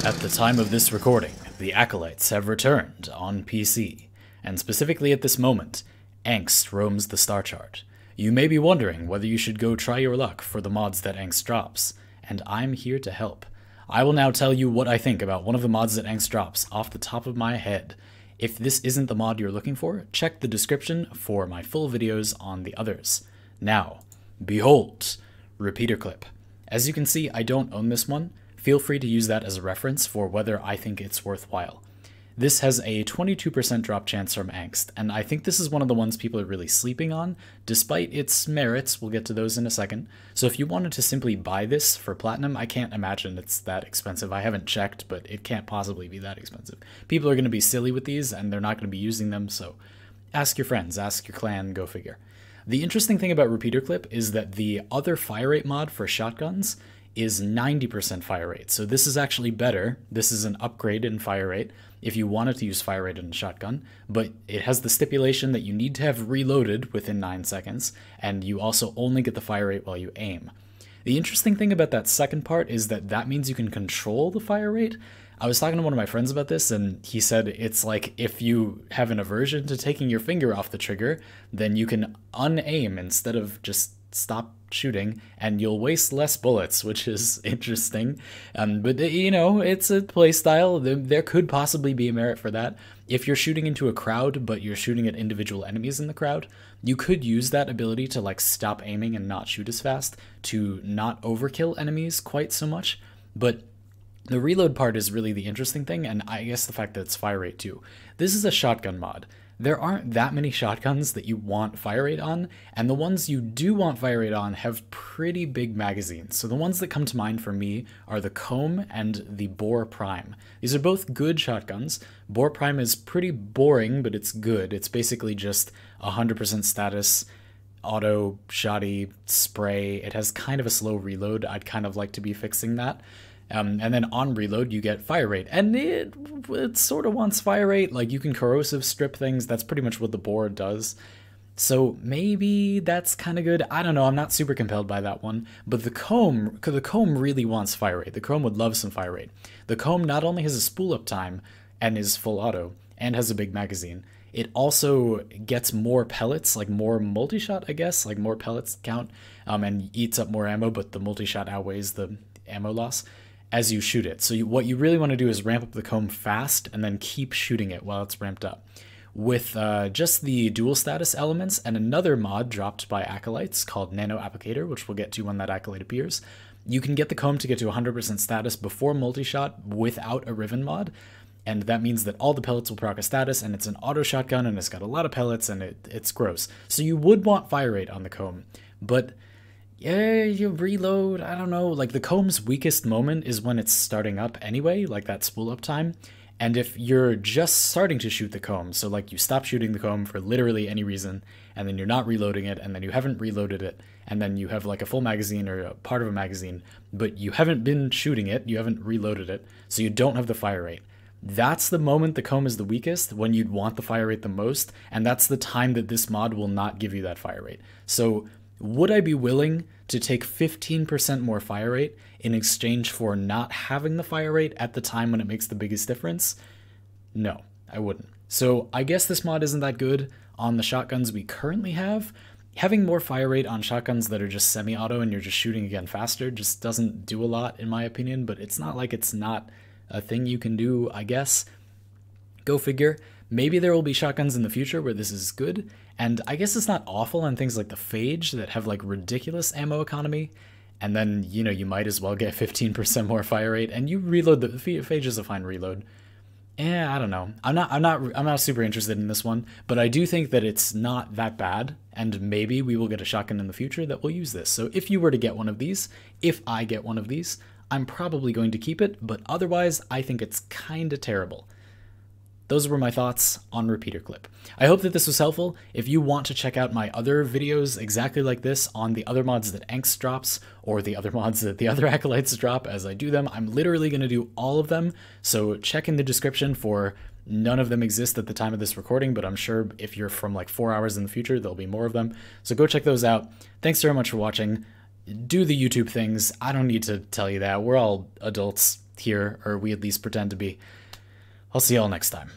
At the time of this recording, the Acolytes have returned on PC, and specifically at this moment, Angst roams the star chart. You may be wondering whether you should go try your luck for the mods that Angst drops, and I'm here to help. I will now tell you what I think about one of the mods that Angst drops off the top of my head. If this isn't the mod you're looking for, check the description for my full videos on the others. Now, behold, repeater clip. As you can see, I don't own this one. Feel free to use that as a reference for whether I think it's worthwhile. This has a 22% drop chance from Angst, and I think this is one of the ones people are really sleeping on, despite its merits. We'll get to those in a second. So if you wanted to simply buy this for Platinum, I can't imagine it's that expensive. I haven't checked, but it can't possibly be that expensive. People are going to be silly with these, and they're not going to be using them, so ask your friends, ask your clan, go figure. The interesting thing about Repeater Clip is that the other fire rate mod for shotguns is 90% fire rate. So this is actually better. This is an upgrade in fire rate if you wanted to use fire rate in a shotgun, but it has the stipulation that you need to have reloaded within 9 seconds, and you also only get the fire rate while you aim. The interesting thing about that second part is that that means you can control the fire rate. I was talking to one of my friends about this, and he said it's like if you have an aversion to taking your finger off the trigger, then you can unaim instead of just stop shooting, and you'll waste less bullets, which is interesting. But you know, it's a playstyle. There could possibly be a merit for that. If you're shooting into a crowd, but you're shooting at individual enemies in the crowd, you could use that ability to like stop aiming and not shoot as fast to not overkill enemies quite so much. But the reload part is really the interesting thing, and I guess the fact that it's fire rate too. This is a shotgun mod. There aren't that many shotguns that you want fire rate on, and the ones you do want fire rate on have pretty big magazines. So the ones that come to mind for me are the Comb and the Boar Prime. These are both good shotguns. Boar Prime is pretty boring, but it's good. It's basically just 100% status, auto, shotty, spray. It has kind of a slow reload. I'd kind of like to be fixing that. And then on reload, you get fire rate, and it sort of wants fire rate. Like, you can corrosive strip things. That's pretty much what the boar does. So maybe that's kind of good. I don't know. I'm not super compelled by that one. But the comb really wants fire rate. The comb would love some fire rate. The comb not only has a spool up time and is full auto and has a big magazine, it also gets more pellets, like more multi-shot, I guess, like more pellets count, and eats up more ammo, but the multi-shot outweighs the ammo loss as you shoot it. So what you really want to do is ramp up the comb fast and then keep shooting it while it's ramped up. With just the dual status elements and another mod dropped by Acolytes called Nano Applicator, which we'll get to when that Acolyte appears, you can get the comb to get to 100% status before multi-shot without a Riven mod, and that means that all the pellets will proc a status, and it's an auto shotgun, and it's got a lot of pellets, and it's gross. So you would want fire rate on the comb, but yeah, you reload, I don't know, like the comb's weakest moment is when it's starting up anyway, like that spool up time. And if you're just starting to shoot the comb, so like you stop shooting the comb for literally any reason, and then you're not reloading it, and then you haven't reloaded it, and then you have like a full magazine or a part of a magazine, but you haven't been shooting it, you haven't reloaded it, so you don't have the fire rate. That's the moment the comb is the weakest, when you'd want the fire rate the most, and that's the time that this mod will not give you that fire rate. So would I be willing to take 15% more fire rate in exchange for not having the fire rate at the time when it makes the biggest difference? No, I wouldn't. So I guess this mod isn't that good on the shotguns we currently have. Having more fire rate on shotguns that are just semi-auto and you're just shooting again faster just doesn't do a lot in my opinion, but it's not like it's not a thing you can do, I guess. Go figure. Maybe there will be shotguns in the future where this is good, and I guess it's not awful on things like the Phage that have like ridiculous ammo economy, and then, you know, you might as well get 15% more fire rate, and you reload the Phage is a fine reload. Yeah, I don't know. I'm not super interested in this one, but I do think that it's not that bad, and maybe we will get a shotgun in the future that will use this. So if you were to get one of these, if I get one of these, I'm probably going to keep it, but otherwise I think it's kinda terrible. Those were my thoughts on Repeater Clip. I hope that this was helpful. If you want to check out my other videos exactly like this on the other mods that Angst drops, or the other mods that the other Acolytes drop as I do them, I'm literally going to do all of them, so check in the description for none of them exist at the time of this recording, but I'm sure if you're from like 4 hours in the future, there'll be more of them. So go check those out. Thanks very much for watching. Do the YouTube things. I don't need to tell you that. We're all adults. here, or we at least pretend to be. I'll see y'all next time.